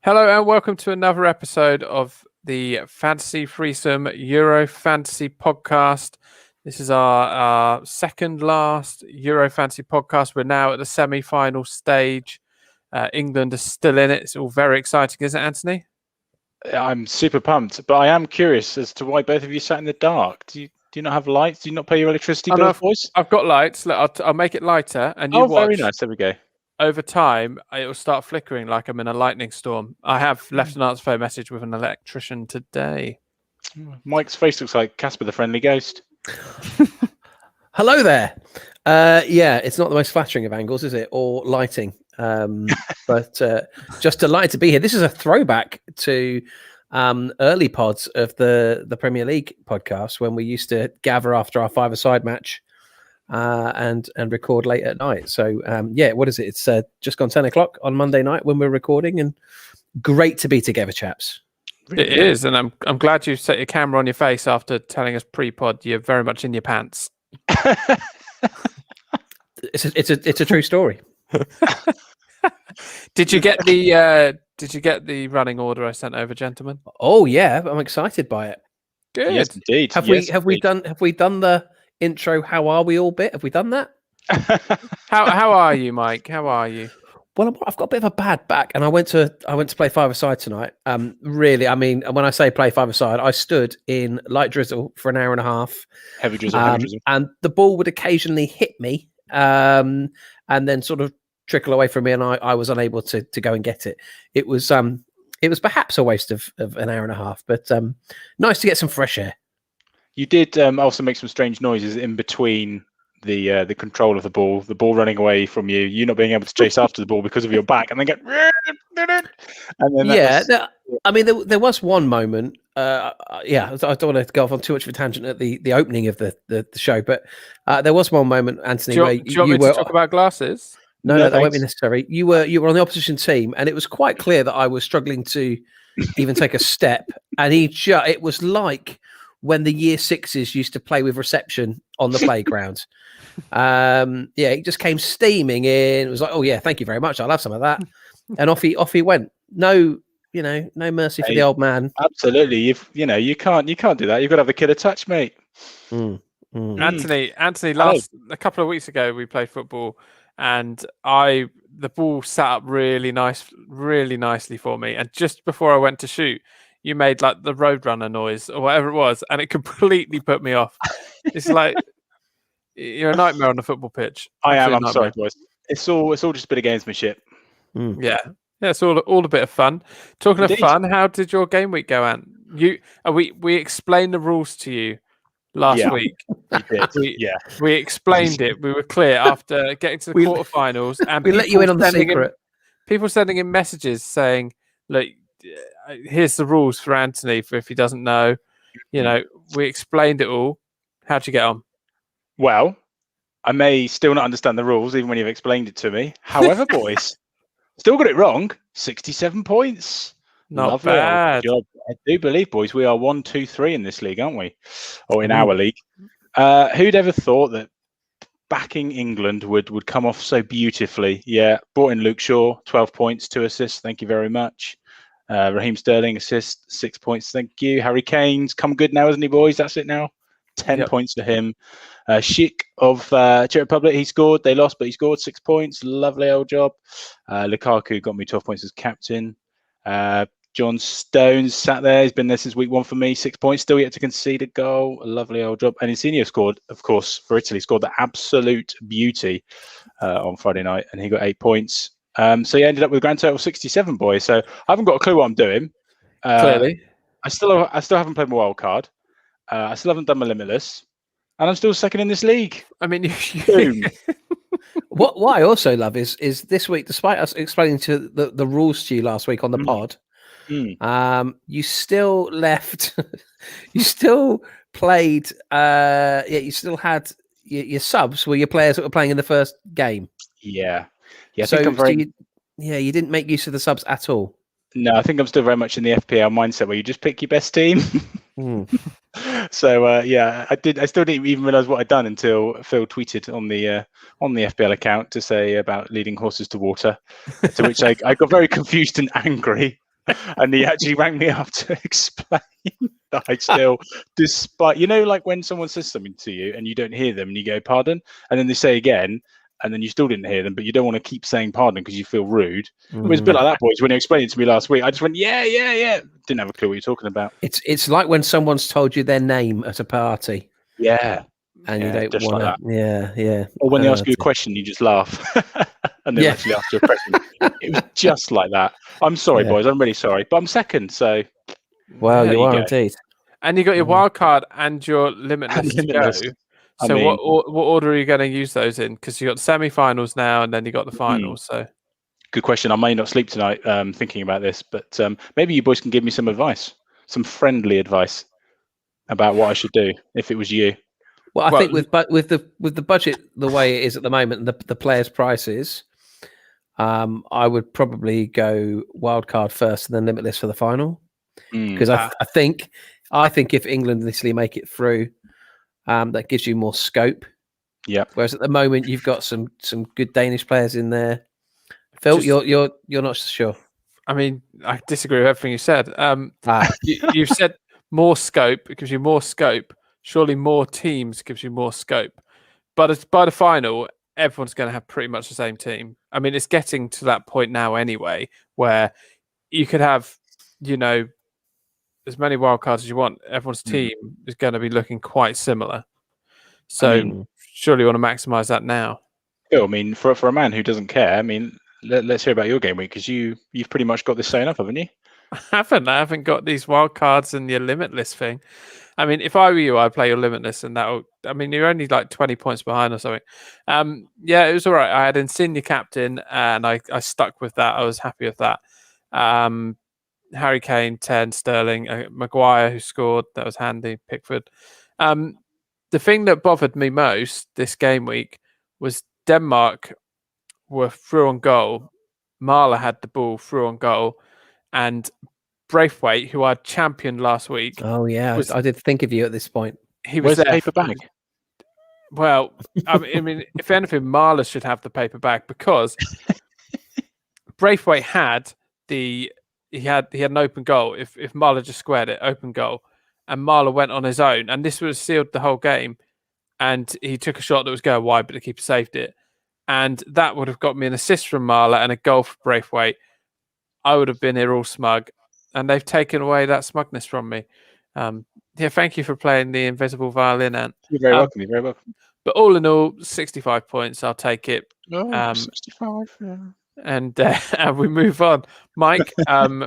Hello and welcome to another episode of the Fantasy Threesome Euro Fantasy Podcast. This is our second last Euro Fantasy Podcast. We're now at the semi-final stage. England is still in it. It's all very exciting, isn't it, Anthony? I'm super pumped, but I am curious as to why both of you sat in the dark. Do you not have lights? Do you not pay your electricity bills, boys? I've got lights. Look, I'll make it lighter, and you watch. Very nice. There we go. Over time, it will start flickering like I'm in a lightning storm. I have left an answer phone message with an electrician today. Mike's face looks like Casper the Friendly Ghost. Hello there. Yeah, it's not the most flattering of angles, is it? Or lighting. But just delighted to be here. This is a throwback to early pods of the Premier League podcast when we used to gather after our five-a-side match and record late at night. So yeah, what is it? It's just gone 10 o'clock on Monday night when we're recording, and great to be together, chaps. It is, and I'm glad you set your camera on your face after telling us pre-pod you're very much in your pants. It's a true story. Did you get the running order I sent over, gentlemen? Oh yeah, I'm excited by it. Good. Yes, indeed. Have we done the intro? How are we all bit? Have we done that? How are you, Mike? How are you? Well, I've got a bit of a bad back, and I went to play five-a-side tonight. Really, I mean, when I say play five-a-side, I stood in light drizzle for an hour and a half. Heavy drizzle. And the ball would occasionally hit me, and then sort of trickle away from me, and I was unable to go and get it. It was perhaps a waste of an hour and a half, but nice to get some fresh air. You did also make some strange noises in between the control of the ball running away from you not being able to chase after the ball because of your back, and then get and then I mean there was one moment. I don't want to go off on too much of a tangent at the opening of the show, but there was one moment, Anthony, where do you want me to talk about glasses? No, that won't be necessary. You were on the opposition team, and it was quite clear that I was struggling to even take a step. And it was like when the year sixes used to play with reception on the playground. He just came steaming in. It was like, oh yeah, thank you very much. I'll have some of that. And off he went. No mercy for the old man. Absolutely. You can't do that. You've got to have the killer touch, mate. Anthony, a couple of weeks ago we played football, and the ball sat up really nicely for me. And just before I went to shoot, you made like the Roadrunner noise or whatever it was, and it completely put me off. It's like you're a nightmare on the football pitch. I'm sorry, boys. It's all just a bit of gamesmanship. Yeah, it's all a bit of fun. Talking of fun, how did your game week go, Ant? We explained the rules to you last week. We explained it. We were clear after getting to the quarterfinals, and we let you in on the secret. People sending in messages saying, "Look, here's the rules for Anthony for if he doesn't know." We explained it all. How'd you get on? Well, I may still not understand the rules even when you've explained it to me. However, boys, still got it wrong. 67 points. Not Lovely bad. Job. I do believe, boys, we are 1, 2, 3 in this league, aren't we? Or in our league. Who'd ever thought that backing England would come off so beautifully? Yeah, brought in Luke Shaw, 12 points, 2 assists. Thank you very much. Raheem Sterling assist, 6 points. Thank you. Harry Kane's come good now, hasn't he, boys? That's it now. 10 points for him. Schick of Czech Republic, he scored. They lost, but he scored 6 points. Lovely old job. Lukaku got me 12 points as captain. John Stones sat there. He's been there since week 1 for me. 6 points, still yet to concede a goal. A lovely old job. And Insigne scored, of course, for Italy. Scored the absolute beauty on Friday night, and he got 8 points. So he ended up with a grand total of 67, boys. So I haven't got a clue what I'm doing. Clearly. I still haven't played my wild card. I still haven't done my limitless. And I'm still second in this league. I mean, What I also love is this week, despite us explaining to the rules to you last week on the pod, you still left, you still played, you still had your subs were your players that were playing in the first game. Yeah. I so, think I'm very... you didn't make use of the subs at all. No, I think I'm still very much in the FPL mindset where you just pick your best team. So I still didn't even realize what I'd done until Phil tweeted on the FPL account to say about leading horses to water, to which I got very confused and angry. And he actually rang me up to explain that I still, despite, like when someone says something to you and you don't hear them and you go, pardon, and then they say again, and then you still didn't hear them, but you don't want to keep saying pardon because you feel rude. It was a bit like that, boys. When he explained it to me last week, I just went, yeah. Didn't have a clue what you're talking about. It's like when someone's told you their name at a party. Yeah. And you don't want like to. Yeah. Or when they ask you a question, you just laugh. And they actually ask you a question. It was just like that. I'm sorry, boys. I'm really sorry. But I'm second, so. Well, you are indeed. And you got your wild card and your limitless to go. So what order are you going to use those in? Because you got the semi-finals now, and then you got the finals. So good question. I may not sleep tonight thinking about this, but maybe you boys can give me some advice, some friendly advice about what I should do if it was you. Well, I think with the budget the way it is at the moment, and the players' prices, I would probably go wild card first and then limitless for the final. Because I think if England and Italy make it through, that gives you more scope. Yeah. Whereas at the moment you've got some good Danish players in there. Phil, you're not sure. I mean, I disagree with everything you said. You've said more scope. It gives you more scope. Surely more teams gives you more scope. But by the final, everyone's going to have pretty much the same team. I mean, it's getting to that point now anyway, where you could have, as many wildcards as you want. Everyone's team is going to be looking quite similar. So surely you want to maximise that now. Phil, I mean, for a man who doesn't care, I mean, let's hear about your game week, because you've pretty much got this sewn up, haven't you? I haven't got these wildcards and your limitless thing. I mean, if I were you, I'd play your limitless, and you're only like 20 points behind or something. It was all right. I had Insigne captain, and I stuck with that. I was happy with that. Harry Kane, 10, Sterling, Maguire, who scored. That was handy. Pickford. The thing that bothered me most this game week was Denmark were through on goal. Marla had the ball through on goal, and Braithwaite, who I championed last week. Oh yeah, I did think of you at this point. He was Where's the paper bag? Well, I mean, if anything, Marla should have the paper bag, because Braithwaite had he had an open goal. If Marla just squared it, open goal, and Marla went on his own, and this was sealed the whole game. And he took a shot that was going wide, but the keeper saved it, and that would have got me an assist from Marla and a goal for Braithwaite. I would have been here all smug, and they've taken away that smugness from me. Thank you for playing the invisible violin, Ant. You're very welcome. You're very welcome. But all in all, 65 points. I'll take it. 65. Yeah. And we move on. Mike,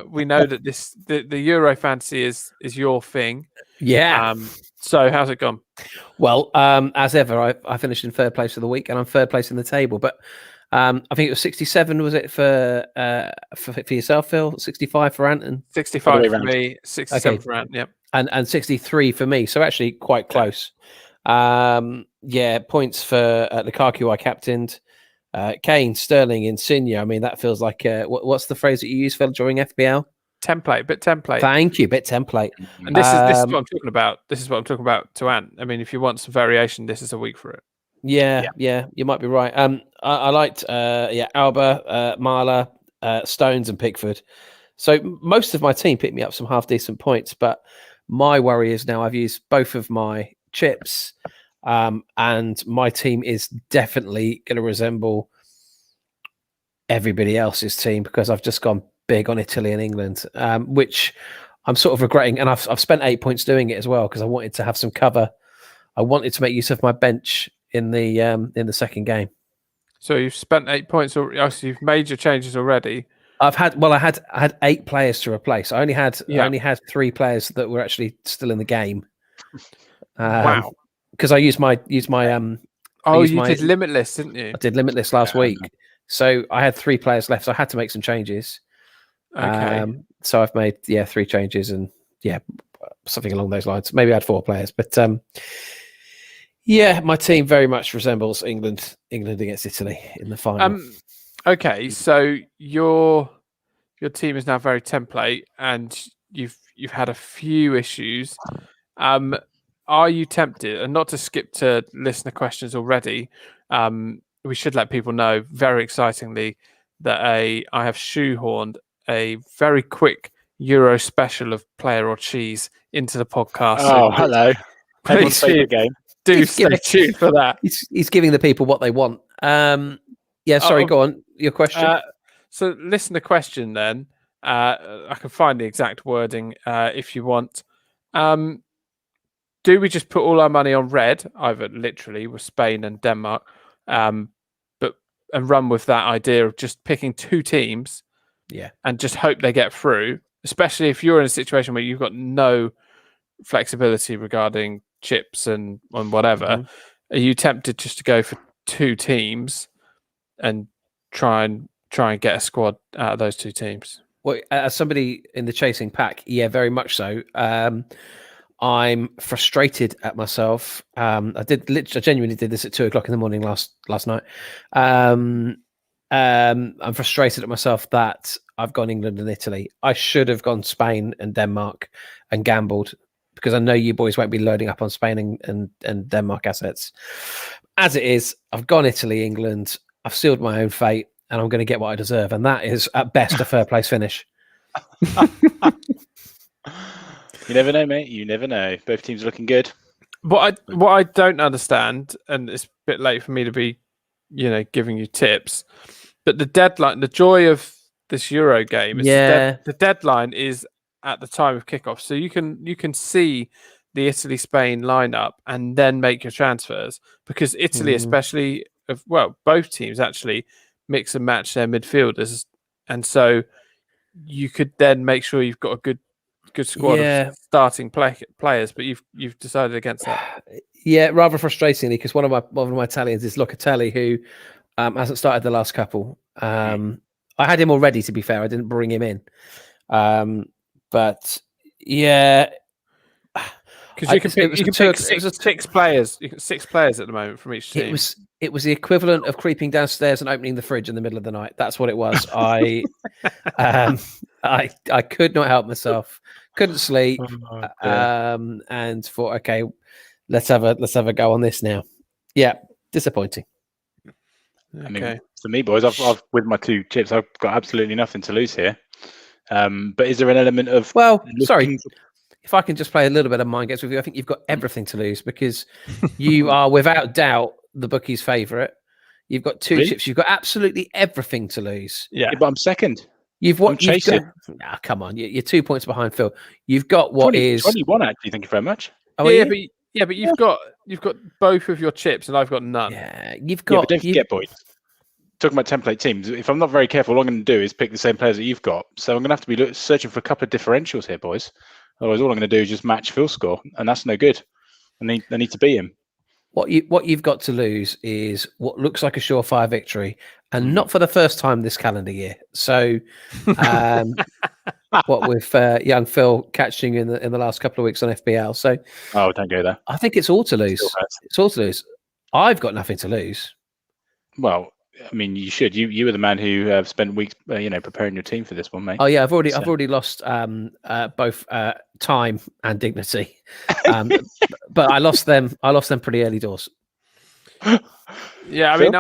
we know that the Euro fantasy is your thing. Yeah. So how's it gone? Well, as ever, I finished in third place for the week, and I'm third place in the table. But I think it was 67. Was it for yourself, Phil? 65 for Ant, and 65 for me. 67 for Ant. Yep. And 63 for me. So actually quite close. Points for Lukaku I captained. Kane, Sterling, Insigne. I mean, that feels like what's the phrase that you use, Phil, during FPL? Template. Thank you, bit template. And this is what I'm talking about. This is what I'm talking about to Ant. I mean, if you want some variation, this is a week for it. Yeah, you might be right. I liked Alba, Marla, Stones, and Pickford. So most of my team picked me up some half decent points, but my worry is now I've used both of my chips, and my team is definitely going to resemble everybody else's team, because I've just gone big on Italy and England, which I'm sort of regretting. And I've spent 8 points doing it as well, because I wanted to have some cover. I wanted to make use of my bench in the second game. So you've spent 8 points, so you've made your changes already. I had 8 players to replace. I only had 3 players that were actually still in the game. Wow! Because I used my you did Limitless, didn't you? I did Limitless last week, so I had 3 players left. So I had to make some changes. Okay. So I've made 3 changes, and something along those lines. Maybe I had 4 players, but my team very much resembles England against Italy in the final. Okay, so your team is now very template, and you've had a few issues. Are you tempted? And not to skip to listener questions already, we should let people know very excitingly that I have shoehorned a very quick Euro special of Player or Cheese into the podcast. Oh, hello. Everyone's please favourite game. do stay tuned for that. He's giving the people what they want. Sorry, go on. Your question. So listener question then. I can find the exact wording if you want. Do we just put all our money on red, either literally with Spain and Denmark, and run with that idea of just picking two teams, and just hope they get through? Especially if you're in a situation where you've got no flexibility regarding chips and whatever. Mm-hmm. Are you tempted just to go for two teams and try and get a squad out of those two teams? Well, as somebody in the chasing pack, yeah, very much so. I'm frustrated at myself. I genuinely did this at 2:00 in the morning last night. I'm frustrated at myself that I've gone England and Italy. I should have gone Spain and Denmark and gambled, because I know you boys won't be loading up on Spain and Denmark assets. As it is, I've gone Italy, England. I've sealed my own fate, and I'm going to get what I deserve. And that is, at best, a third place finish. You never know, mate. You never know. Both teams are looking good. What I don't understand, and it's a bit late for me to be, giving you tips, but the deadline, the joy of this Euro game is the deadline is at the time of kickoff, so you can see the Italy-Spain lineup and then make your transfers, because Italy, especially, both teams actually mix and match their midfielders, and so you could then make sure you've got a good squad of starting players, but you've decided against that. Yeah, rather frustratingly, because one of my Italians is Locatelli, who hasn't started the last couple. I had him already, to be fair. I didn't bring him in, but yeah, because you can pick six players. You can 6 players at the moment from each team. It was the equivalent of creeping downstairs and opening the fridge in the middle of the night. That's what it was. I could not help myself. Couldn't sleep, and thought, okay, let's have a go on this now. Yeah, disappointing. Okay. I mean, for me, boys, I've with my 2 chips, I've got absolutely nothing to lose here. But is there an element of if I can just play a little bit of mind games with you, I think you've got everything to lose, because you are without doubt the bookie's favourite. You've got 2 chips. You've got absolutely everything to lose. Yeah, but I'm second. I'm chasing. Come on, you're 2 points behind Phil. You've got 21 actually. Thank you very much. But you've got both of your chips, and I've got none. Yeah, you've got. But don't forget, boys. Talking about template teams, if I'm not very careful, all I'm going to do is pick the same players that you've got. So I'm going to have to be searching for a couple of differentials here, boys. Otherwise, all I'm going to do is just match Phil's score, and that's no good. I need to beat him. What you've got to lose is what looks like a surefire victory, and not for the first time this calendar year. So, what with young Phil catching in the last couple of weeks on FPL. So, don't go there. I think it's all to lose. It's all to lose. I've got nothing to lose. Well, I mean, you should. You were the man who have spent weeks, preparing your team for this one, mate. Oh yeah, I've already lost both time and dignity, but I lost them pretty early doors. Yeah, I mean,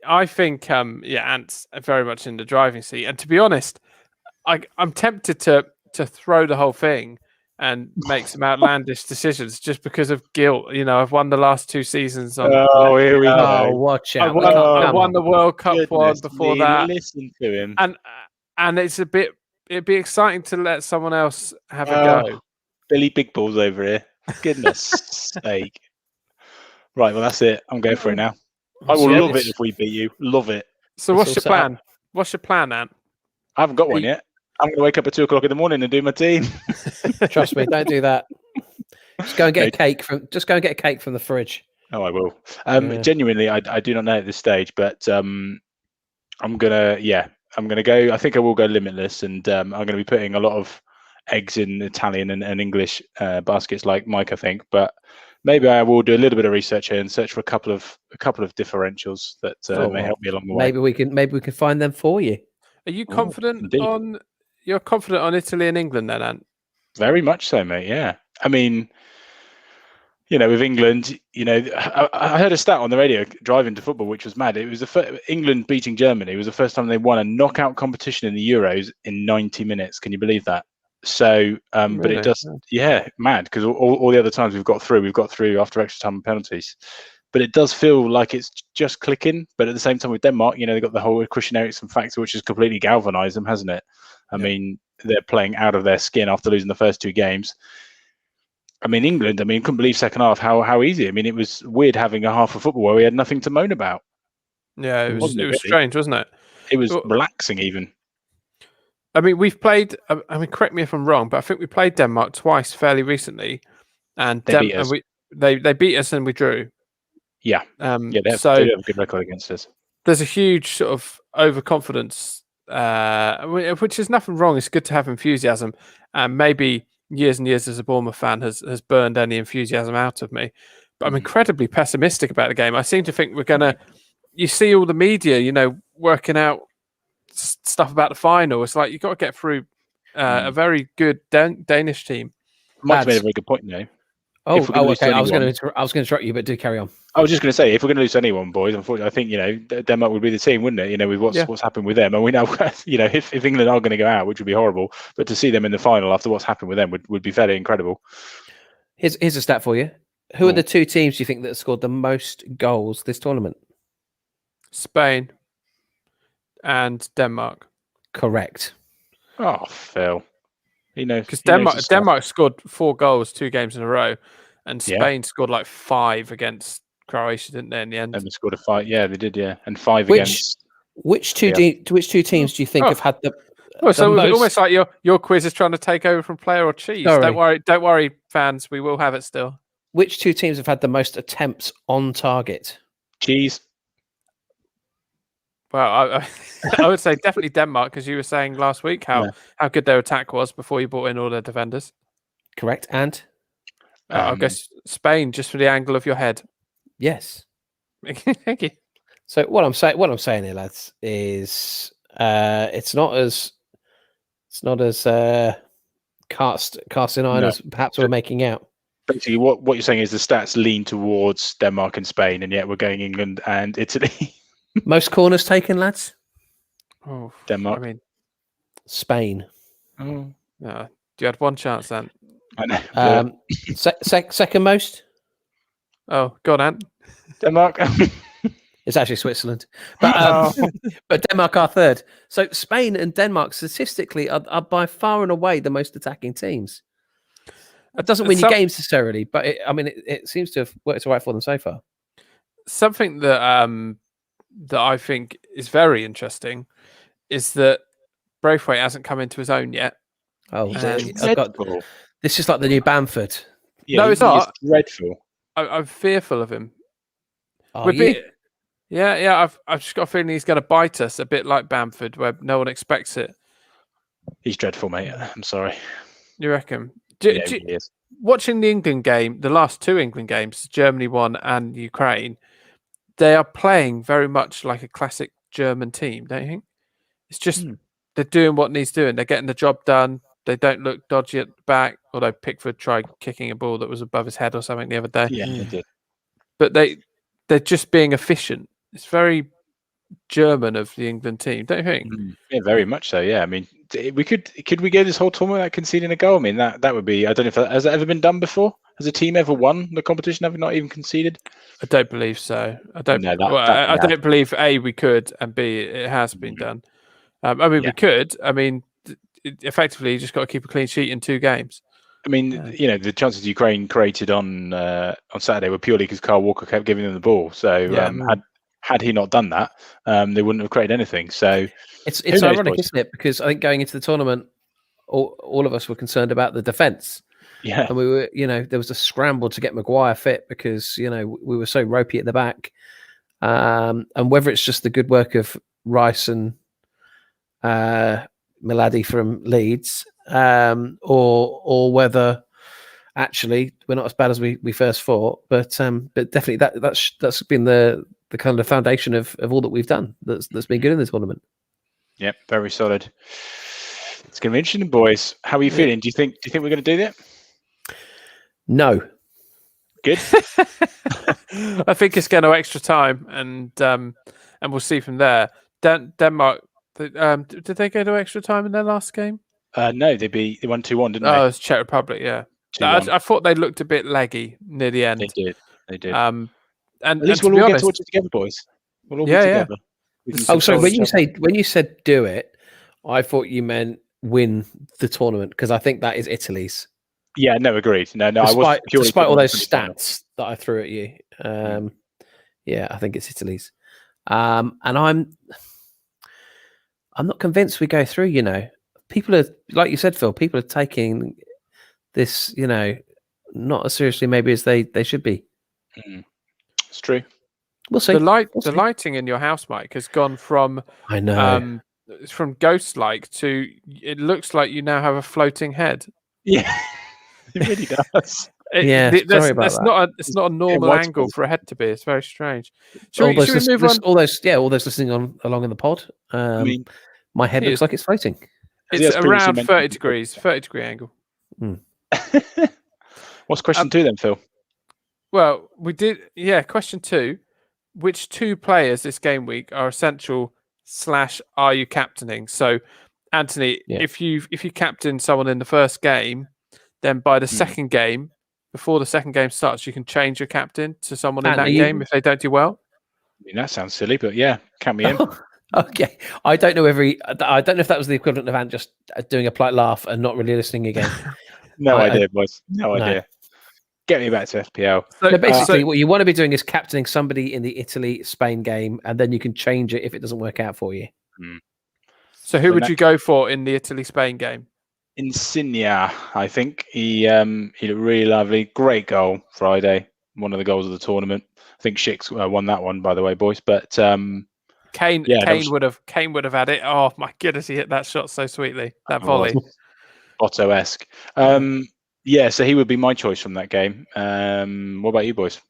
I think Ant's very much in the driving seat, and to be honest, I'm tempted to throw the whole thing and make some outlandish decisions just because of guilt. I've won the last 2 seasons. Here we go. Oh, watch out! I won the World Cup one before that. Listen to him. And it'd be exciting to let someone else have a go. Billy Big Balls over here. Goodness sake. Right, well, that's it. I'm going for it now. I will love it if we beat you. Love it. So what's your plan? What's your plan, Ant? I haven't got one yet. I'm going to wake up at 2:00 in the morning and do my team. Trust me, don't do that. Just go and get a cake from the fridge. Oh, I will. Genuinely, I do not know at this stage, but I'm gonna go. I think I will go limitless, and I'm going to be putting a lot of eggs in Italian and English baskets, like Mike, I think. But maybe I will do a little bit of research here and search for a couple of differentials that may help me along the way. Maybe we can find them for you. Are you confident You're confident on Italy and England then, Ant? Very much so, mate. Yeah. I mean, with England, I heard a stat on the radio driving to football, which was mad. It was England beating Germany. It was the first time they won a knockout competition in the Euros in 90 minutes. Can you believe that? So, but it does, mad, because all the other times we've got through after extra time and penalties. But it does feel like it's just clicking. But at the same time with Denmark, they've got the whole Christian Eriksen factor, which has completely galvanised them, hasn't it? I mean, they're playing out of their skin after losing the first 2 games. I mean, England, couldn't believe second half how easy. I mean, it was weird having a half of football where we had nothing to moan about. Yeah, it was strange, wasn't it? It was relaxing even. I mean, we've played, correct me if I'm wrong, but I think we played Denmark twice fairly recently. And they beat us. They beat us and we drew. Yeah. They have a good record against us. There's a huge sort of overconfidence, which is nothing wrong. It's good to have enthusiasm. And maybe years and years as a Bournemouth fan has burned any enthusiasm out of me. But I'm incredibly pessimistic about the game. I seem to think we're going to... You see all the media, working out stuff about the final. It's like you've got to get through a very good Danish team. Mike's made a very good point, though. Okay. I was going to interrupt you, but do carry on. I was just going to say, if we're going to lose anyone, boys, unfortunately, I think Denmark would be the team, wouldn't it? With what's happened with them, and we know if England are going to go out, which would be horrible, but to see them in the final after what's happened with them would be fairly incredible. Here's a stat for you. Who are the 2 teams you think that scored the most goals this tournament? Spain and Denmark. Correct. Oh, Phil. Because Denmark scored 4 goals 2 games in a row, and Spain scored like 5 against Croatia, didn't they? In the end, and they scored a 5. Yeah, they did. Yeah, and 5 against. Which two teams do you think have had the? So most... almost like your quiz is trying to take over from player or cheese. Sorry. Don't worry, fans. We will have it still. Which 2 teams have had the most attempts on target? Cheese. Well, I would say definitely Denmark, because you were saying last week how good their attack was before you brought in all their defenders. Correct. And I guess Spain, just for the angle of your head. Yes. Thank you. So what I'm saying here, lads, is it's not as cast in iron as perhaps we're making out. Basically, what you're saying is the stats lean towards Denmark and Spain, and yet we're going England and Italy. Most corners taken, lads? Oh, Denmark. Spain. Oh. You had 1 chance then. I know. Second most? Oh, go on, Ant. Denmark. It's actually Switzerland. But Denmark are third. So Spain and Denmark statistically are by far and away the most attacking teams. That doesn't win you games necessarily, but it seems to have worked all right for them so far. Something that I think is very interesting is that Braithwaite hasn't come into his own yet. Oh, this is like the new Bamford. Yeah, no, it's not. Dreadful. I'm fearful of him. Are you? I've just got a feeling he's going to bite us a bit like Bamford, where no one expects it. He's dreadful, mate. I'm sorry. You reckon? He is. Watching the England game, the last 2 England games, Germany won and Ukraine, they are playing very much like a classic German team, don't you think? It's just they're doing what needs doing. They're getting the job done. They don't look dodgy at the back, although Pickford tried kicking a ball that was above his head or something the other day. Yeah, they did. But they're just being efficient. It's very German of the England team, don't you think? Yeah, very much so. Yeah, I mean, could we go this whole tournament without conceding a goal? I mean, that would be. I don't know if has that ever been done before. Has a team ever won the competition having not even conceded? I don't believe so. I don't. I don't believe A, we could, and B, it has been done. We could. I mean, effectively, you just got to keep a clean sheet in 2 games. I mean, the chances Ukraine created on Saturday were purely because Kyle Walker kept giving them the ball. So had he not done that, they wouldn't have created anything. So it's ironic, isn't it? Because I think going into the tournament, all of us were concerned about the defence. Yeah, and we were, there was a scramble to get Maguire fit because we were so ropey at the back, and whether it's just the good work of Rice and Miladi from Leeds, or whether actually we're not as bad as we first thought, but definitely that's been the kind of foundation of all that we've done that's been good in this tournament. Yep, very solid. It's going to be interesting, boys. How are you feeling? Do you think we're going to do that? No. Good. I think it's going to extra time, and we'll see from there. Denmark, did they go to extra time in their last game? No, they won 2-1, didn't Oh, they? it's Czech Republic. Yeah, 2-1. I thought they looked a bit leggy near the end. They did. And At least and we'll to all be get to honest, watch it together, boys. We'll all Yeah, be yeah. together. We can Oh, sorry. console When you each said do it, I thought you meant win the tournament because I think that is Italy's. other. Yeah, no, agreed. No, I was purely Despite all putting those it for the final. stats that I threw at you, yeah, I think it's Italy's. And I'm not convinced we go through. You know, people are, like you said, Phil. People are taking this, you know, not as seriously maybe as they should be. It's true. We'll see. the lighting in your house, Mike, has gone from I know. from ghost-like to it looks like you now have a floating head. Yeah, it really does. Yeah, sorry about that. It's not a normal white angle space. for a head to be. It's very strange. All Should we move on? all those listening along in the pod. I mean, My head looks like it's floating. It's as previously around mentioned- 30 degrees, 30-degree angle. what's question 2 then, Phil? Well, we did. Yeah, question 2. Which 2 players this game week are essential / are you captaining? So, Anthony, Yeah. if you captain someone in the first game, then by the second game, before the second game starts, you can change your captain to someone in And that are you- game if they don't do well. I mean, that sounds silly, but yeah, count me in. Okay, I don't know I don't know if that was the equivalent of Ant just doing a polite laugh and not really listening again. No I- idea, boys. No no. idea. Get me back to FPL. So, No, basically, so- what you want to be doing is captaining somebody in the Italy-Spain game, and then you can change it if it doesn't work out for you. so who the would you go for in the Italy-Spain game? Insigne, I think he looked really lovely. Great goal Friday. One of the goals of the tournament. I think Shix won that one, by the way, boys. But Kane, Yeah, that Kane would have had it. Oh my goodness, he hit that shot so sweetly. That volley. Otto-esque. Yeah, so he would be my choice from that game. What about you, boys?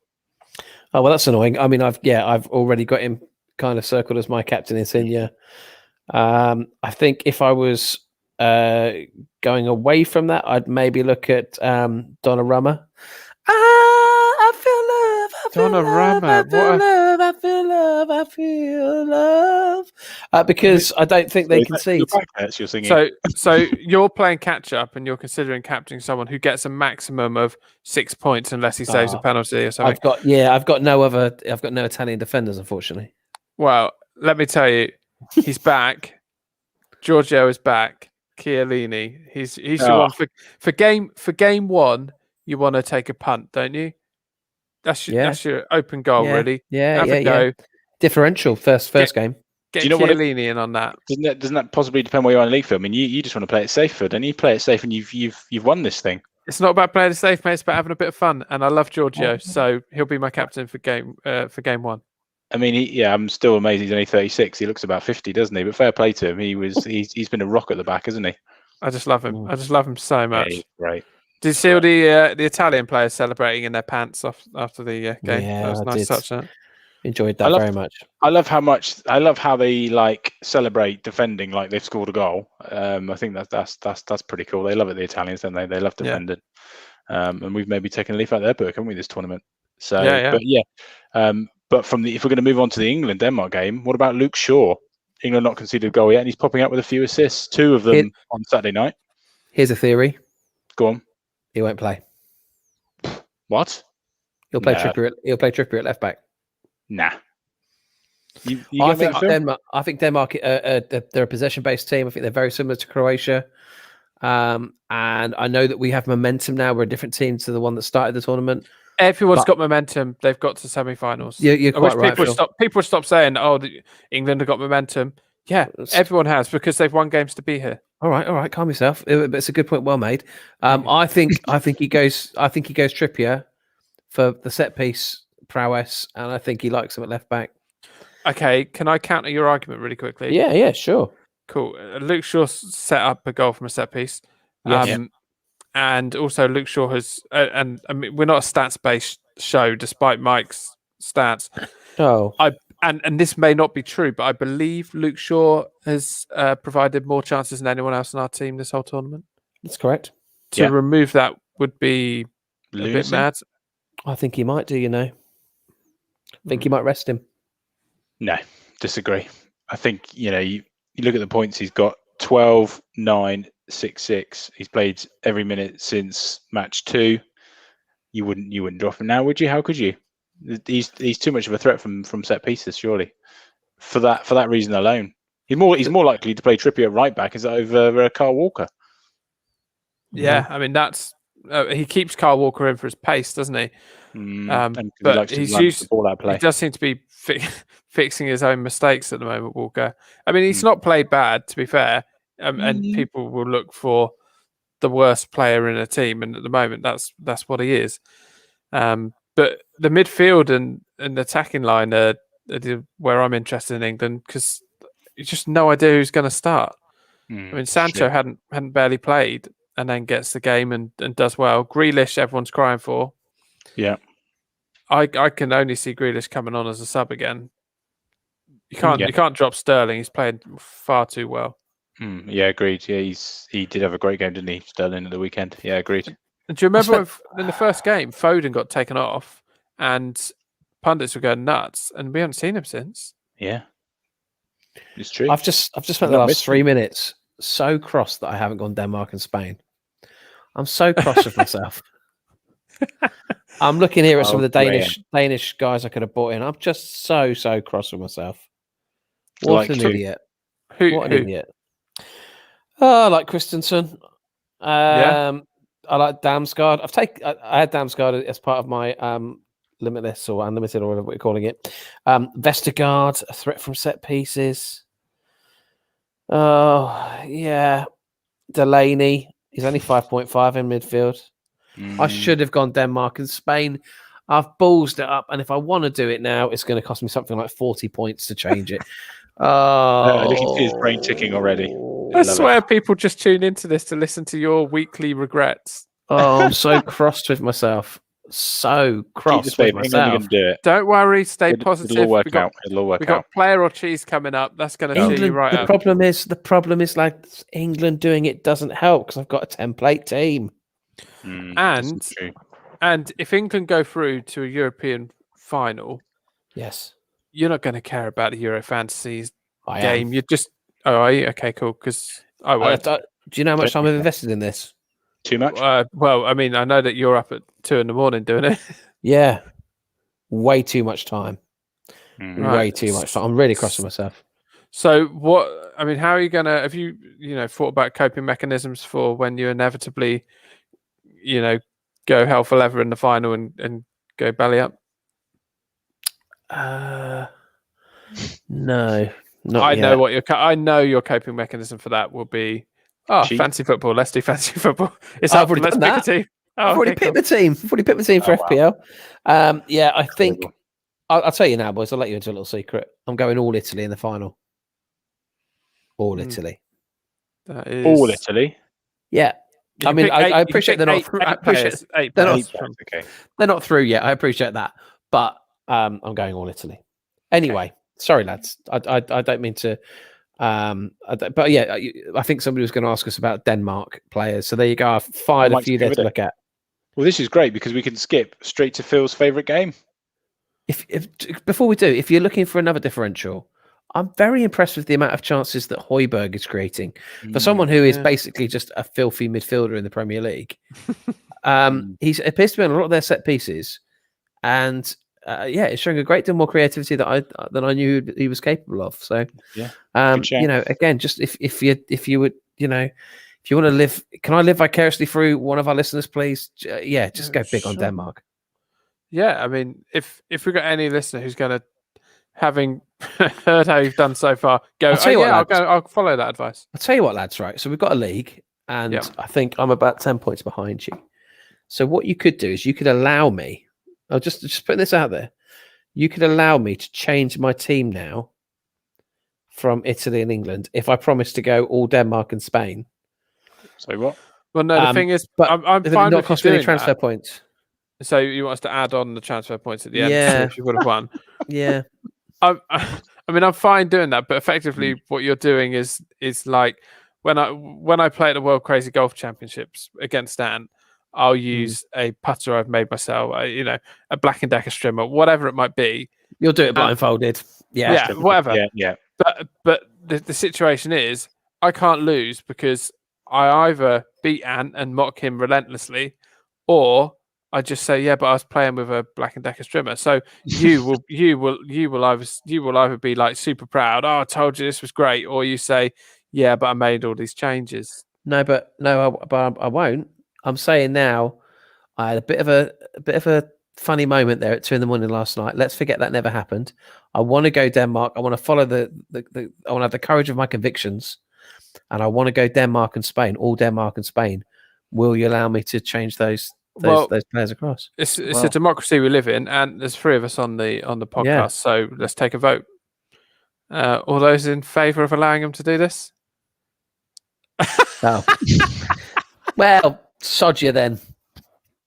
Oh well, that's annoying. I mean, I've already got him kind of circled as my captain Insigne. I think if I was going away from that, I'd maybe look at Donnarumma. I feel love. I feel Donnarumma, love. I feel love. I feel love. I feel love. Because I don't think they Your concede. back hurts, you're singing. So you're playing catch up and you're considering captaining someone who gets a maximum of 6 points unless he saves a penalty or something. I've got no Italian defenders, unfortunately. Well, let me tell you, he's back. Giorgio is back. Chiellini, he's your one for game 1. You want to take a punt, don't you? That's your open goal, really. Yeah, Have a go. Differential first game. Get Do you know what Chiellini in on that. Doesn't that possibly depend where you are in league, Phil? I mean, you just want to play it safe, don't you? Play it safe, and you've won this thing. It's not about playing it safe, mate. It's about having a bit of fun. And I love Giorgio, so he'll be my captain for game 1. I mean, I'm still amazed he's only 36. He looks about 50, doesn't he? But fair play to him. He's been a rock at the back, hasn't he? I just love him. I just love him so much. Yeah, he's great. Did you see all the Italian players celebrating in their pants after the game? Yeah, That was I nice did. touch. That. Enjoyed that very much. I love how they like celebrate defending like they've scored a goal. I think that's pretty cool. They love it, the Italians, don't they? They love defending. And we've maybe taken a leaf out of their book, haven't we, this tournament? So, but if we're going to move on to the England-Denmark game, what about Luke Shaw? England not conceded a goal yet, and he's popping up with a few assists, 2 of them on Saturday night. Here's a theory. Go on. He won't play. What? He'll play No. Trippier. He'll play Trippier at left back. Nah. You I get that, Phil? think Denmark. They're a possession-based team. I think they're very similar to Croatia. And I know that we have momentum now. We're a different team to the one that started the tournament. Everyone's got momentum. They've got to semi-finals. You're quite right, people Phil. stop saying, "Oh, England have got momentum." Yeah, everyone has because they've won games to be here. All right, calm yourself. But it's a good point, well made. I think he goes Trippier for the set piece prowess, and I think he likes him at left back. Okay, can I counter your argument really quickly? Yeah, sure. Cool. Luke Shaw set up a goal from a set piece. Yes. And also Luke Shaw has, and I mean, we're not a stats-based show, despite Mike's stats. Oh, And this may not be true, but I believe Luke Shaw has provided more chances than anyone else in our team this whole tournament. that's correct. To remove that would be a bit Lunacy? mad. I think he might do. I think he might rest him. No, disagree. I think you look at the points he's got: 12, 9, 6, 6. He's played every minute since match 2. You wouldn't drop him now, would you? How could you? He's too much of a threat from set pieces, surely. For that reason alone, he's more likely to play Trippier at right back over Kyle Walker. Yeah, I mean that's he keeps Kyle Walker in for his pace, doesn't he? But he does seem to be fixing his own mistakes at the moment, Walker. I mean, he's not played bad, to be fair, and people will look for the worst player in a team, and at the moment, that's what he is. But the midfield and the attacking line are where I'm interested in England, because you just no idea who's going to start. I mean, Sancho hadn't barely played, and then gets the game and does well. Grealish, everyone's crying for. Yeah, I can only see Grealish coming on as a sub again. You can't drop Sterling. He's playing far too well. Yeah, agreed. Yeah, he did have a great game, didn't he, Sterling, at the weekend? Yeah, agreed. And do you remember in the first game, Foden got taken off, and pundits were going nuts, and we haven't seen him since. Yeah, it's true. I've just spent the last 3 minutes so cross that I haven't gone Denmark and Spain. I'm so cross with myself. I'm looking here at some of the Danish guys I could have bought in. I'm just so cross with myself. What an idiot! What an idiot! Oh, I like Christensen. I like Damsgaard. I had Damsgaard as part of my limitless or unlimited or whatever we're calling it. Vestergaard, a threat from set pieces. Oh yeah, Delaney. He's only 5.5 in midfield. I should have gone Denmark and Spain. I've ballsed it up, and if I want to do it now, it's going to cost me something like 40 points to change it. I can see his brain ticking already. I swear people just tune into this to listen to your weekly regrets. Oh, I'm so cross with myself. So cross with myself. Don't worry, stay positive. It'll work out. We've got player or cheese coming up. That's going to see you right up. The problem is like England doing it doesn't help because I've got a template team. And if England go through to a European final, yes, you're not going to care about the Euro Fantasy game. You're just are you? Okay, cool. Because I won't. Do you know how much time I've invested in this? Too much? Well, I mean, I know that you're up at 2 a.m. doing it. Yeah, way too much time. Way too much time. I'm really cross with myself. So what? I mean, how are you gonna? Have you thought about coping mechanisms for when you inevitably, go hell for leather in the final and go belly up? No, not I yet. I know your coping mechanism for that will be. Oh, Cheap. Fancy football. Let's do fancy football. I've already done that. I've already picked the team. I've already picked the team for FPL. Wow. Yeah, I think I'll tell you now, boys. I'll let you into a little secret. I'm going all Italy in the final. All Italy. That is all Italy. Yeah. I mean, I appreciate they're not. They're not through yet. I appreciate that, but I'm going all Italy. Anyway, sorry, lads. I don't mean to. But yeah, I think somebody was going to ask us about Denmark players. So there you go. I've fired a few there to look at. Well, this is great because we can skip straight to Phil's favourite game. If before we do, if you're looking for another differential, I'm very impressed with the amount of chances that Højbjerg is creating for someone who is basically just a filthy midfielder in the Premier League. He appears to be on a lot of their set pieces, and it's showing a great deal more creativity than I knew he was capable of. So, again, just if you would, if you want to live, can I live vicariously through one of our listeners, please? Just go big on Denmark. Yeah, I mean, if we got any listener who's going to, having heard how you've done so far, go. I'll follow that advice. I'll tell you what, lads. Right, so we've got a league, and I think I'm about 10 points behind you. So what you could do is you could allow me. I'll just put this out there. You could allow me to change my team now from Italy and England if I promise to go all Denmark and Spain. So what? Well, no, the thing is, but I'm fine not cost me any transfer points. So you want us to add on the transfer points at the end? Yeah, if you would have won. Yeah. I mean, I'm fine doing that, but effectively, what you're doing is like when I play at the World Crazy Golf Championships against Stan, I'll use a putter I've made myself, a Black & Decker strimmer, whatever it might be. You'll do it blindfolded. Yeah, whatever. Yeah. But the situation is, I can't lose because I either beat Ant and mock him relentlessly, or I just say, yeah, but I was playing with a Black & Decker strimmer. So you will either be like super proud, oh, I told you this was great, or you say, yeah, but I made all these changes. But I won't. I'm saying now, I had a bit of a funny moment there at 2 a.m. last night. Let's forget that never happened. I want to go Denmark. I want to follow I want to have the courage of my convictions, and I want to go Denmark and Spain. All Denmark and Spain. Will you allow me to change those players across? It's a democracy we live in, and there's 3 of us on the podcast. Yeah. So let's take a vote. All those in favour of allowing him to do this? Oh. Well, sod you then.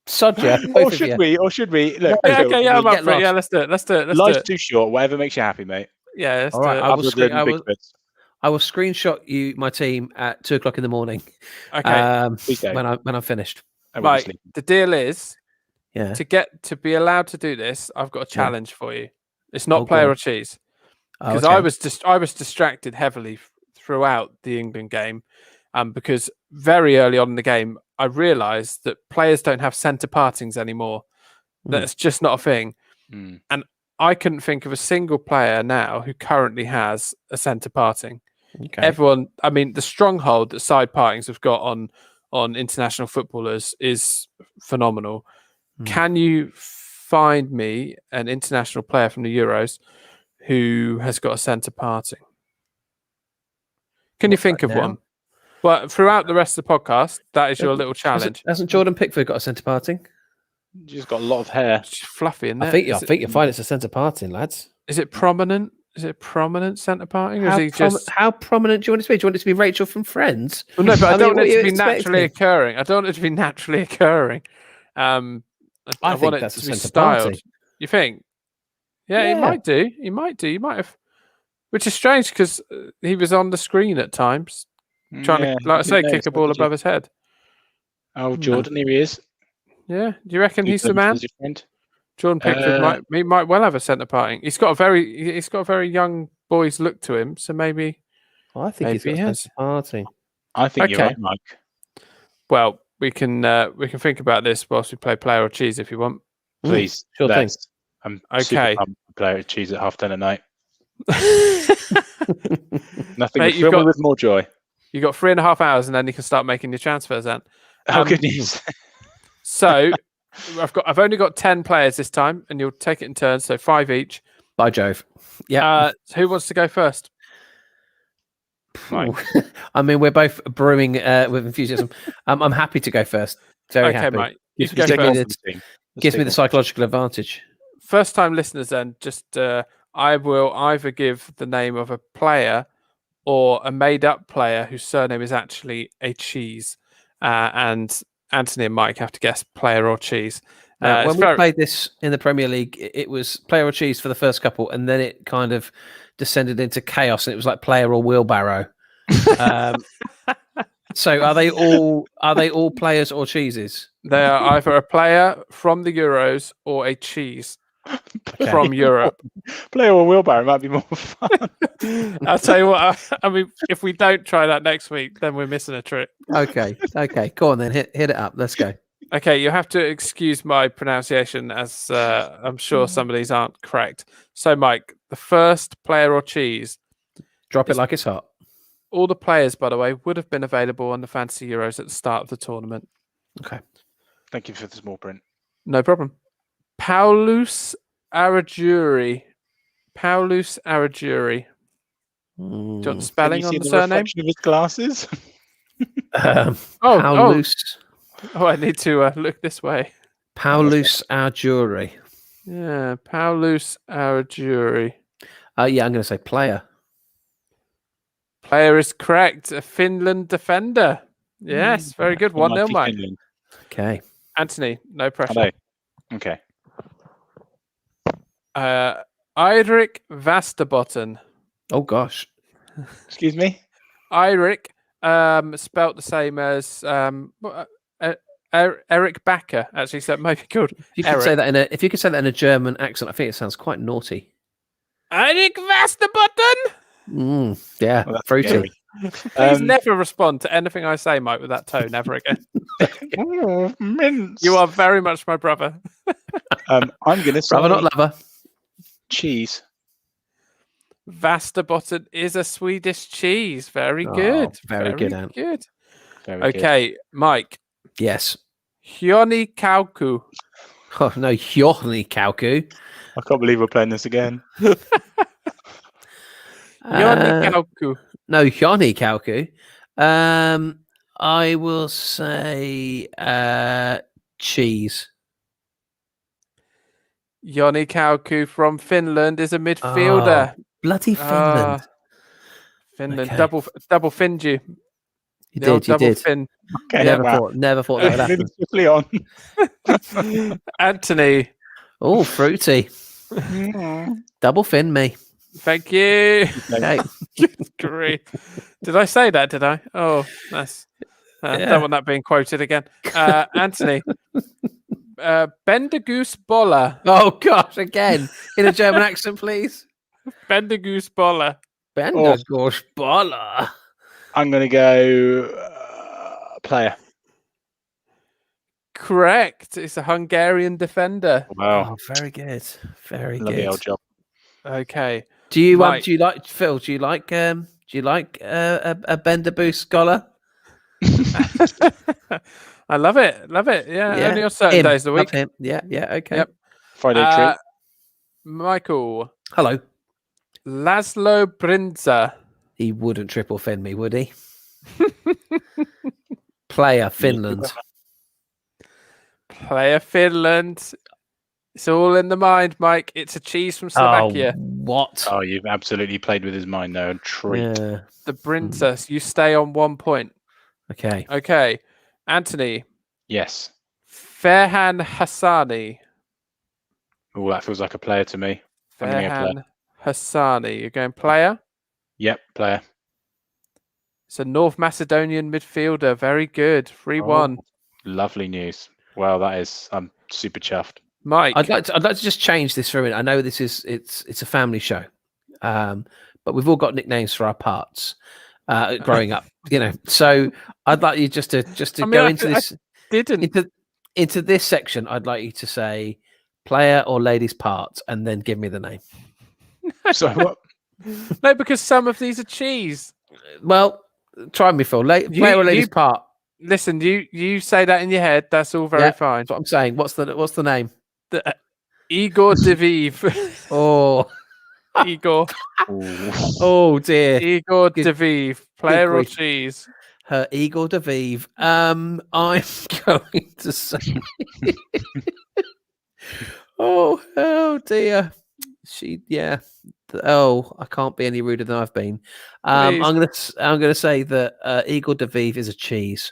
Sod you. Or should we? Look, okay, yeah, I'm up for it. Yeah, let's do it. Life's too short. Whatever makes you happy, mate. Yeah, all right. I will screenshot you my team at 2 o'clock in the morning. Okay. When I'm finished. Right. The deal is, yeah, to be allowed to do this, I've got a challenge for you. It's not player or cheese, because I was distracted heavily throughout the England game, because very early on in the game I realised that players don't have centre partings anymore. That's just not a thing, and I couldn't think of a single player now who currently has a centre parting. Okay. Everyone, I mean, the stronghold that side partings have got on international footballers is phenomenal. Can you find me an international player from the Euros who has got a centre parting? Can you think of one? Well, throughout the rest of the podcast, that is your little challenge. Hasn't Jordan Pickford got a centre parting? He's got a lot of hair. It's fluffy in there. I think you'll find it's a centre parting, lads. Is it prominent? Is it prominent centre parting? Or is he how prominent do you want it to be? Do you want it to be Rachel from Friends? Well, no, but I don't want it to be naturally occurring. I don't want it to be naturally occurring. I want it to be styled. You think? Yeah, he might do. He might do. You might have. Which is strange because he was on the screen at times, trying to, like I say, kick a ball above his head. Oh, Jordan, here he is. Yeah, do you reckon he's the man? Jordan Pickford might well have a centre parting. He's got a very young boy's look to him, so maybe. I think he's got a centre parting. I think you're right, Mike. Well, we can think about this whilst we play player or cheese if you want. Please, sure thing. I'm okay. Super player or cheese at 10:30 at night. Nothing Mate, would fill me with more joy. You got 3.5 hours, and then you can start making your transfers. Then. Oh, good news. So, I've only got 10 players this time, and you'll take it in turns, so 5 each. By Jove. Yeah. Who wants to go first? I mean, we're both brewing with enthusiasm. I'm happy to go first. Very happy. Mate. Gives me the psychological advantage. First time listeners, then, just I will either give the name of a player or a made-up player whose surname is actually a cheese, and Anthony and Mike have to guess player or cheese. When we played this in the Premier League, it was player or cheese for the first couple, and then it kind of descended into chaos, and it was like player or wheelbarrow. So are they all players or cheeses? They are either a player from the Euros or a cheese from Europe. Player or wheelbarrow might be more fun. I'll tell you what. I mean, if we don't try that next week, then we're missing a trick. Okay. Go on then. Hit it up. Let's go. Okay, you have to excuse my pronunciation, as I'm sure some of these aren't correct. So, Mike, the first player or cheese. Drop it like it's hot. All the players, by the way, would have been available on the Fantasy Euros at the start of the tournament. Okay. Thank you for the small print. No problem. Paulus Arajuri. Paulus Arajuri. Do you want the spelling on the surname? Of his glasses? Paulus. Oh, I need to look this way. Paulus Arajuri. Yeah, Paulus Arajuri. Yeah, I'm going to say player. Player is correct. A Finland defender. Yes, very good. 1-0, Mike. Okay. Anthony, no pressure. Okay. Eirik Vasterbotten. Oh, gosh. Excuse me? Eirik, spelt the same as Eric Backer, actually, so it might be called If you could say that if you could say that in a German accent, I think it sounds quite naughty. Eric Vesterbotten. Yeah, Well, that's fruity. scary. Please never respond to anything I say, Mike, with that tone ever again. Oh, mince. You are very much my brother. I'm going to say Brother, not lover. cheese. Västerbotten is a Swedish cheese. Very Oh, good. very good, Ant. good. Very good. Okay, Mike. Yes. Hyoni Kauku. Oh, no, Hjorni Kauku. I can't believe we're playing this again. Hyoni Kauku. No, Hjorni Kauku. I will say cheese. Joni Kauku from Finland is a midfielder. Bloody Finland. Finland. Okay. Double finned you. You The old did, you double did. fin. Okay, Never thought that would happen. Swiftly on. Anthony. Oh, fruity. Double fin me. Thank you. Okay. Great. Did I say that? Did I? Oh, nice. Yeah. Don't want that being quoted again. Anthony. Bendegoose Boller. Oh gosh, again in a German accent, please. Bendegoose Boller. Bendegoose Boller. I'm going to go player. Correct. It's a Hungarian defender. Wow. Oh, very good. Very Lovely good. old job. Okay. Do you Mike. do you like Phil? Do you like a Bendegoose scholar? I love it. Love it. Yeah. Yeah. Only on certain Him. days of the Love week. him. Yeah. Okay. Yep. Friday treat. Michael. Hello. Laszlo Brinza. He wouldn't triple fin me, would he? Player Finland. Player Finland. It's all in the mind, Mike. It's a cheese from Slovakia. Oh, what? Oh, you've absolutely played with his mind there. A treat. Yeah. The Brinza. You stay on 1 point. Okay. Okay. Anthony. Yes. Ferhan Hassani. Oh, that feels like a player to me. I'm gonna go player. Ferhan Hassani. You're going player? Yep, player. It's a North Macedonian midfielder. Very good. 3-1. Lovely news. Wow, that is. I'm super chuffed. Mike. I'd like to just change this for a minute. I know this is it's a family show, but we've all got nicknames for our parts growing up, you know. So I'd like you just to go into this into this section. I'd like you to say player or lady's part, and then give me the name. So what? No, because some of these are cheese. Well, try me, Phil. Player or lady's part. Listen, you say that in your head. That's all very fine. That's what I'm saying. What's the name? Igor Diviv. Oh, Igor. oh dear. Igor Diviv. Player or grief. cheese? Her Igor Diviv. I'm going to say. oh dear. I can't be any ruder than I've been. I'm gonna say that Igor Diviv is a cheese.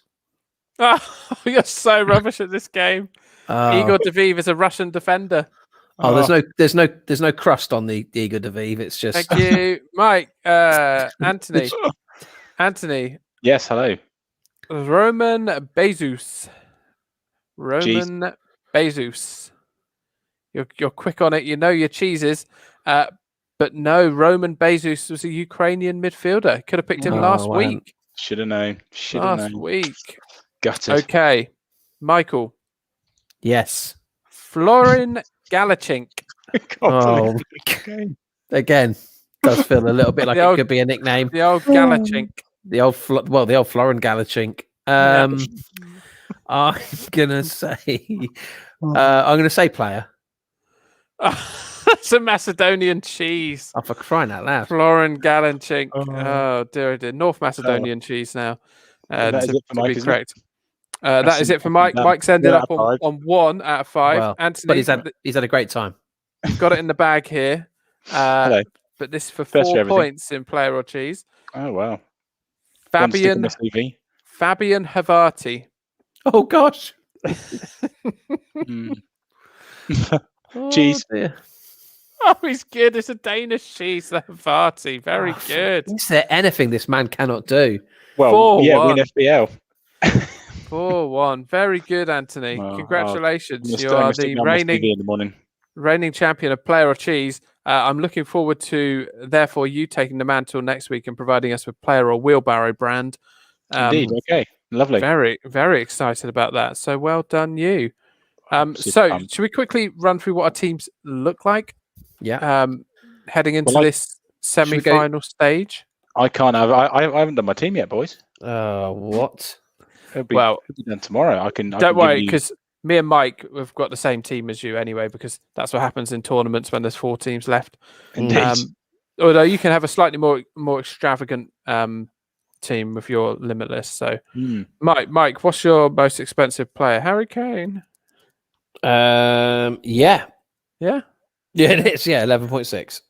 Oh, you're so rubbish at this game. Igor Diviv is a Russian defender. There's no crust on the Igor Diviv. It's just. Thank you, Mike. Anthony. Anthony. Yes, hello. Roman Bezos. Roman Bezos. You're quick on it. You know your cheeses. But no, Roman Bezos was a Ukrainian midfielder. Could have picked him last week. Should have known. Last week. Gutted. Okay. Michael. Yes. Florin Galachink. Oh, again, does feel a little bit like it could be a nickname. The old Galachink. The old Florin Galachink. I'm gonna say player. That's a Macedonian cheese. Oh, for crying out loud! Florin Galachink. Oh dear, dear. North Macedonian cheese now. To be correct. That is it for Mike. Mike's ended up on 1 out of 5. Well, Anthony, but he's had a great time. Got it in the bag here. But this for 4 points in player or cheese. Oh wow. Fabian Havarti. Oh gosh. Cheese. Dear. Oh, he's good. It's a Danish cheese, the Havarti. Very good. Is there anything this man cannot do? Well, 4-1. win FBL. 4-1. Very good, Anthony. Well, Congratulations. I'm You gonna are stick the it on my CV in the morning. reigning champion of Player of Cheese. I'm looking forward to, therefore, you taking the mantle next week and providing us with Player or Wheelbarrow brand. Indeed. Okay. Lovely. Very, very excited about that. So well done, you. Super So pumped. should we quickly run through what our teams look like? Yeah. Heading into Well, this we go- semi-final stage. I can't have. I haven't done my team yet, boys. What? It'll be Well, done tomorrow. I can Don't give worry, you- because me and Mike have got the same team as you anyway, because that's what happens in tournaments when there's 4 teams left. Indeed. Although you can have a slightly more extravagant team with your limitless. So, Mike, what's your most expensive player? Harry Kane. Yeah. Yeah. Yeah, it is. Yeah, 11.6.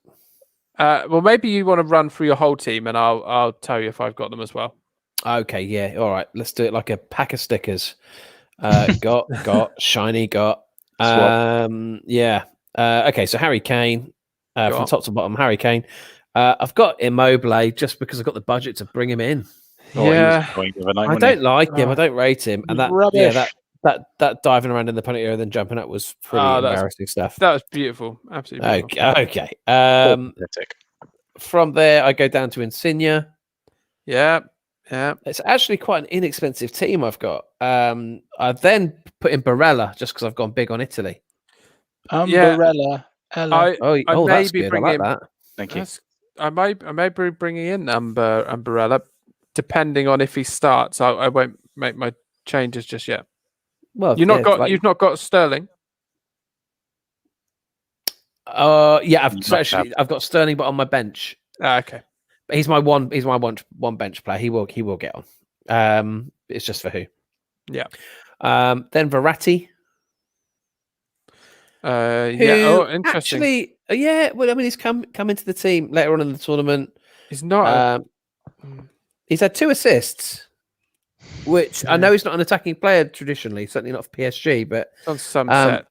Well, maybe you want to run through your whole team, and I'll tell you if I've got them as well. Okay, yeah. All right. Let's do it like a pack of stickers. Got, shiny, got. Yeah. Okay, so Harry Kane, from top to bottom, Harry Kane. I've got Immobile just because I've got the budget to bring him in. Yeah. I don't like him. I don't rate him. And that diving around in the penalty area and then jumping up was pretty embarrassing stuff. That was beautiful. Absolutely beautiful. Okay. From there, I go down to Insigne. Yeah. It's actually quite an inexpensive team I've got. I then put in Barella just because I've gone big on Italy. Barella. I that's maybe good. bring I like in. that. Thank you. I may be bringing in Barella, depending on if he starts. I won't make my changes just yet. Well, you've not got Sterling. I've got Sterling, but on my bench. Okay. But he's my one bench player. He will get on. It's just for who. Yeah. Then Verratti. Interesting. Actually, well, I mean, he's come into the team later on in the tournament. He's not. He's had 2 assists, which I know he's not an attacking player traditionally, certainly not for PSG, but on some set.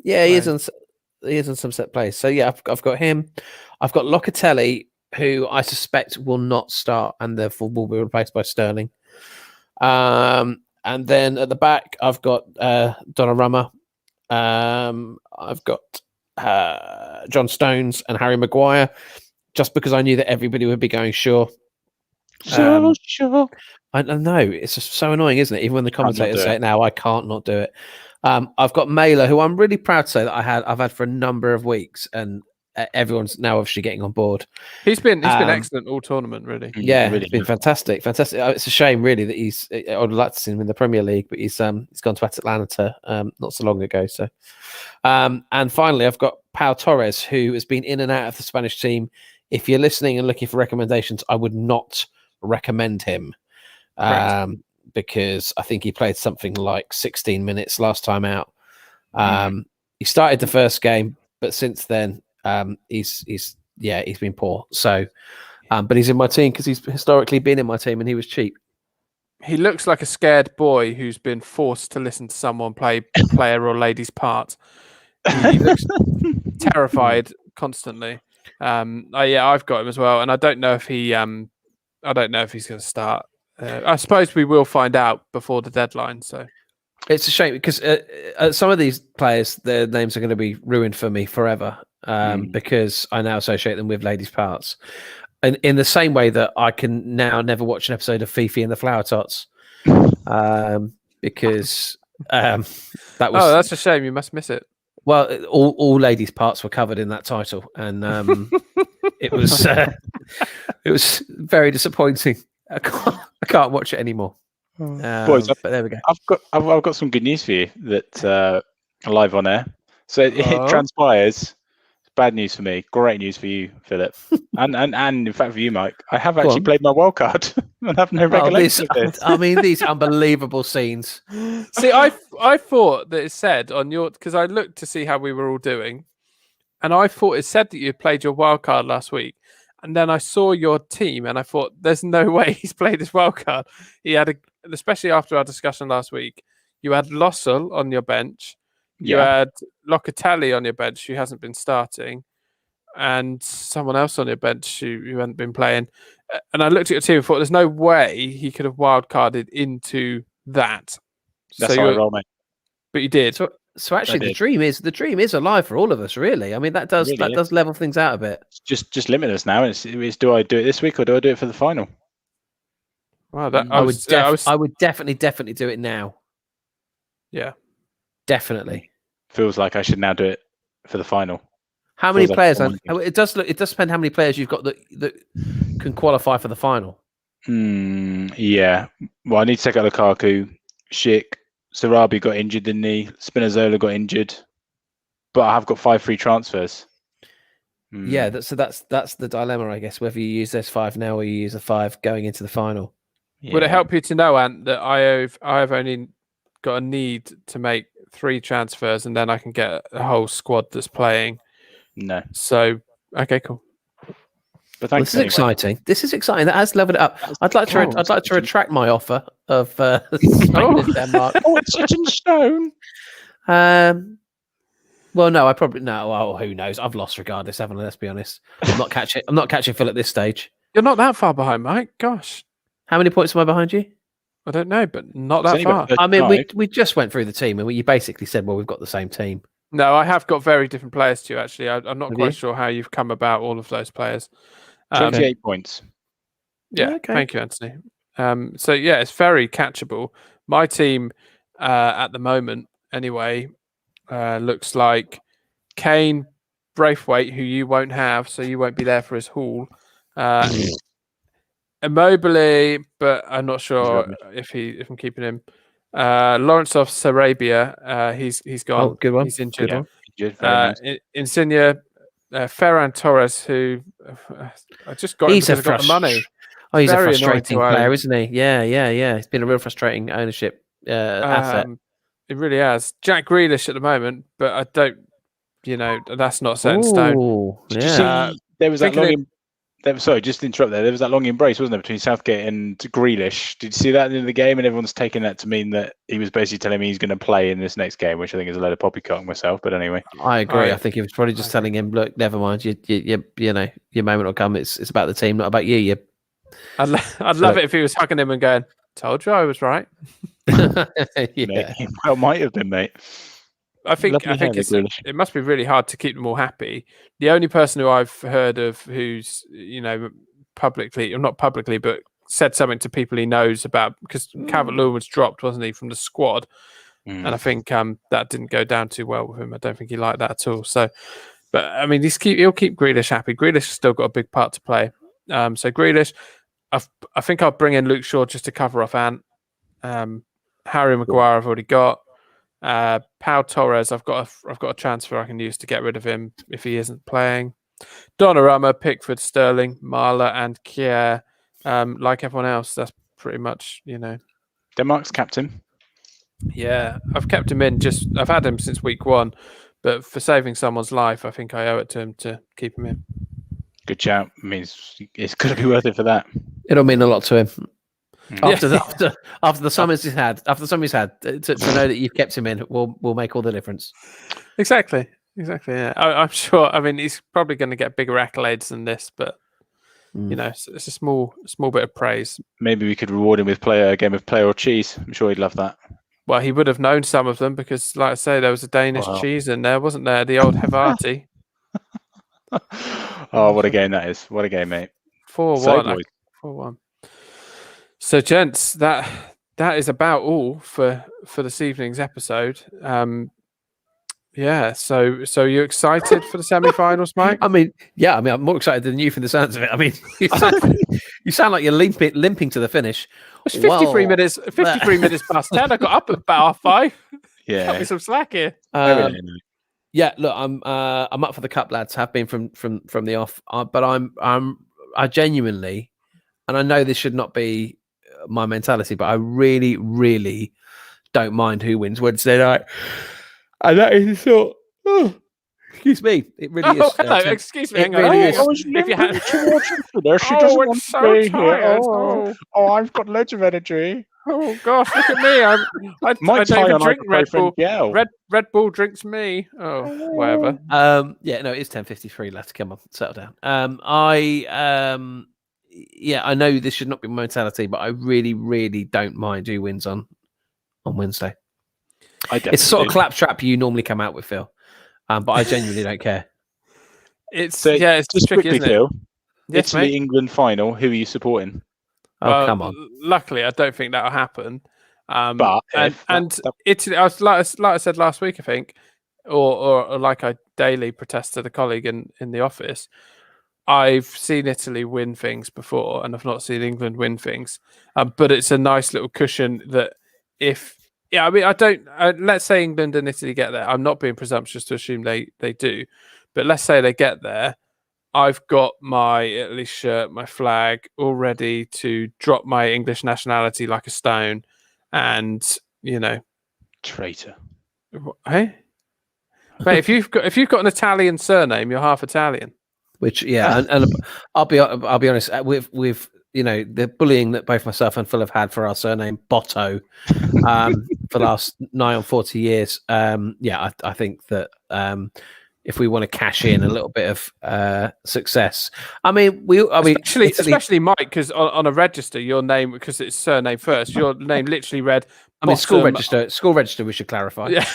Yeah, he is on some set plays. So yeah, I've got him. I've got Locatelli, who I suspect will not start and therefore will be replaced by Sterling. And then at the back, I've got Donnarumma. I've got John Stones and Harry Maguire, just because I knew that everybody would be going sure. Sure. I know, it's just so annoying, isn't it? Even when the commentators say it now, I can't not do it. I've got Mailer, who I'm really proud to say that I've had for a number of weeks, and everyone's now obviously getting on board. He's been excellent all tournament, really. Yeah, really it's been fantastic. It's a shame, really, that I would like to see him in the Premier League, but he's gone to Atalanta not so long ago. So, and finally, I've got Pau Torres, who has been in and out of the Spanish team. If you're listening and looking for recommendations, I would not recommend him because I think he played something like 16 minutes last time out. He started the first game, but since then he's been poor. So, but he's in my team because he's historically been in my team and he was cheap. He looks like a scared boy who's been forced to listen to someone play player or lady's part. He looks terrified constantly. I've got him as well, and I don't know if he's going to start. I suppose we will find out before the deadline. So it's a shame because some of these players, their names are going to be ruined for me forever because I now associate them with ladies' parts. And in the same way that I can now never watch an episode of Fifi and the Flower Tots because that was. Oh, that's a shame. You must miss it. Well, all ladies' parts were covered in that title, and it was very disappointing. I can't watch it anymore. Boys, but there we go. I've got some good news for you that live on air. So it transpires. Bad news for me. Great news for you, Philip, and in fact for you, Mike. I have actually played my wild card and have no recollection of this. I mean, these unbelievable scenes. See, I thought that it said on your because I looked to see how we were all doing, and I thought it said that you played your wild card last week. And then I saw your team, and I thought, "There's no way he's played his wild card." He had especially after our discussion last week. You had Lossell on your bench. You had Locatelli on your bench, who hasn't been starting, and someone else on your bench who hadn't been playing. And I looked at your team and thought, "There's no way he could have wild carded into that." That's so how I you're, roll, mate. but you did. So actually, did. the dream is alive for all of us, really. I mean, that does Really is. does level things out a bit. Just limit us now. It's do I do it this week or do I do it for the final? Wow, that I would definitely do it now. Yeah. Definitely. Feels like I should now do it for the final. How many Feels like players? someone- It does depend how many players you've got that can qualify for the final. Yeah. Well, I need to take out Lukaku. Schick. Sarabi got injured, didn't he? Spinazzola got injured. But I have got 5 free transfers. Yeah, that's the dilemma, I guess. Whether you use those 5 now or you use the 5 going into the final. Yeah. Would it help you to know, Ant, that I have only got a need to make 3 transfers, and then I can get a whole squad that's playing. No. So okay, cool. But Well, thanks. this is exciting. This is exciting. That has leveled it up. I'd like to retract my offer of Spain and Denmark. Oh, it's set in stone. Well, no, I probably no. Well, who knows? I've lost regardless, haven't I? Let's be honest. I'm not catching Phil at this stage. You're not that far behind, Mike. Gosh, How many points am I behind you? I don't know, but not It's that only far. about I mean, 35. we just went through the team, and you basically said, "Well, we've got the same team." No, I have got very different players to you. Actually, I'm not Have quite you? sure how you've come about all of those players. 28 points. Yeah, Okay. thank you, Anthony. So yeah, it's very catchable. My team at the moment, anyway, looks like Kane, Braithwaite, who you won't have, so you won't be there for his haul. Immobile, but I'm not sure if I'm keeping him. Lawrence of Sarabia, he's gone. Oh, good one. He's injured. Good one. Good, very nice. Insigne, Ferran Torres, who I just got him He's a because I got the money. Oh, he's Very a annoying frustrating to own. player, isn't he? Yeah. It's been a real frustrating ownership asset. It really has. Jack Grealish at the moment, but I don't. That's not set in stone. Ooh, Did you yeah. see there was that thinking long? Sorry, just to interrupt there. There was that long embrace, wasn't there, between Southgate and Grealish? Did you see that at the end of the game? And everyone's taking that to mean that he was basically telling me he's going to play in this next game, which I think is a load of poppycock myself. But anyway, I agree. I- I think he was probably just telling him, "Look, never mind. You know, your moment will come. It's about the team, not about you." I'd love it if he was hugging him and going, "Told you I was right." Yeah. mate, well, might have been, mate. I think Lovely hair, Grealish. it must be really hard to keep them all happy. The only person who I've heard of who's publicly, or not publicly, but said something to people he knows about, because Calvert-Lewin was dropped, wasn't he, from the squad, and I think that didn't go down too well with him. I don't think he liked that at all. So, but I mean, he'll keep Grealish happy. Grealish has still got a big part to play. So Grealish, I think I'll bring in Luke Shaw just to cover off Ant. Harry Maguire I've already got. Pau Torres, I've got a transfer I can use to get rid of him if he isn't playing. Donnarumma, Pickford, Sterling, Marla, and Kier. Like everyone else, that's pretty much Denmark's captain. Yeah, I've kept him in. I've had him since week 1, but for saving someone's life, I think I owe it to him to keep him in. Good shout. I mean, it's going to be worth it for that. It'll mean a lot to him. Yeah. After the summers he's had, to know that you've kept him in will make all the difference. Exactly. Yeah, I'm sure. I mean, he's probably going to get bigger accolades than this, but it's a small bit of praise. Maybe we could reward him with a game of player or cheese. I'm sure he'd love that. Well, he would have known some of them because, like I say, there was a Danish cheese in there, wasn't there? The old Havarti. Oh, what a game that is! What a game, mate. 4-1. 4-1. So, gents, that is about all for this evening's episode. Yeah. So you excited for the semi-finals, Mike? I mean, I'm more excited than you from the sounds of it. I mean, you sound like you're limping to the finish. It's 53 minutes. 53 minutes past 10. I got up at about 5. Yeah. Cut me some slack here. Yeah, look, I'm up for the cup, lads. Have been from the off, but I genuinely, and I know this should not be my mentality, but I really, really don't mind who wins Wednesday night. And that is sort. Oh, excuse me, it really is. Hello, excuse me. It really is. I was If you had- towards her there. She Oh, doesn't it's want so to be tired. here. Oh, I've got loads of energy. Oh gosh, look at me! I My don't even tie drink on Red Bull. Yell. Red Bull drinks me. Oh, whatever. Yeah, no, it's 10:53 left. Come on, settle down. I know this should not be my mentality, but I really, really don't mind who wins on on Wednesday. I definitely It's the sort of do. claptrap you normally come out with, Phil. But I genuinely don't care. It's So it's just tricky, quickly, isn't it? Phil. Yes, mate. Italy-England final. Who are you supporting? Oh, Well, come on. Luckily, I don't think that'll happen. But and Italy, I was like I said last week, I think, or like I daily protest to the colleague in the office. I've seen Italy win things before, and I've not seen England win things. But it's a nice little cushion that I mean, I don't. Let's say England and Italy get there. I'm not being presumptuous to assume they do, but let's say they get there. I've got my Italy shirt, my flag, all ready to drop my English nationality like a stone, and traitor. Hey, mate, if you've got an Italian surname, you're half Italian. Which and I'll be honest with the bullying that both myself and Phil have had for our surname Botto for the last 9 or 40 years. I think that if we want to cash in a little bit of success, especially Mike, because on a register, your name, because it's surname first, your name literally read. School register. We should clarify. Yeah.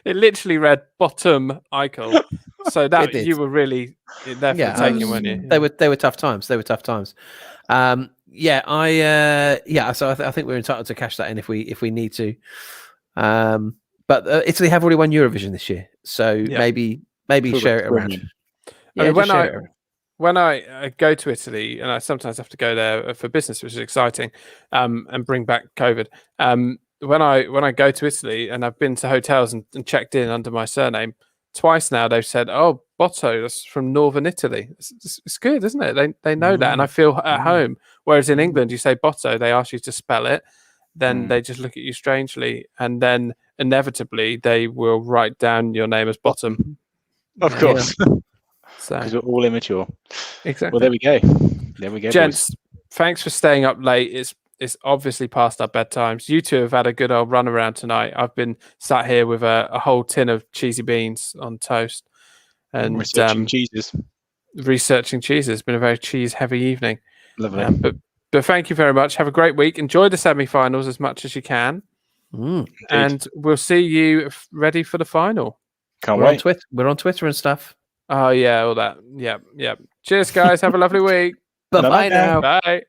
It literally read bottom Eichel, so that you were really there for the taking, weren't you? They were tough times. So I think we're entitled to cash that in if we need to. But Italy have already won Eurovision this year, so maybe share it around. I mean, when I go to Italy, and I sometimes have to go there for business, which is exciting, and bring back COVID. When I go to Italy, and I've been to hotels and checked in under my surname twice now, they've said, "Oh, Botto, that's from Northern Italy." It's good, isn't it? They know that, and I feel at home. Whereas in England, you say Botto, they ask you to spell it, then they just look at you strangely, and then inevitably they will write down your name as Bottom. Of course, so because we're all immature. Exactly. Well, there we go, gents. boys. Thanks for staying up late. It's obviously past our bedtimes. You two have had a good old run around tonight. I've been sat here with a whole tin of cheesy beans on toast and researching cheeses. It's been a very cheese-heavy evening. Lovely. But thank you very much. Have a great week. Enjoy the semi-finals as much as you can. And we'll see you ready for the final. Can't wait. We're on Twitter and stuff. Oh, yeah, all that. Yeah. Cheers, guys. Have a lovely week. Bye-bye now. Bye.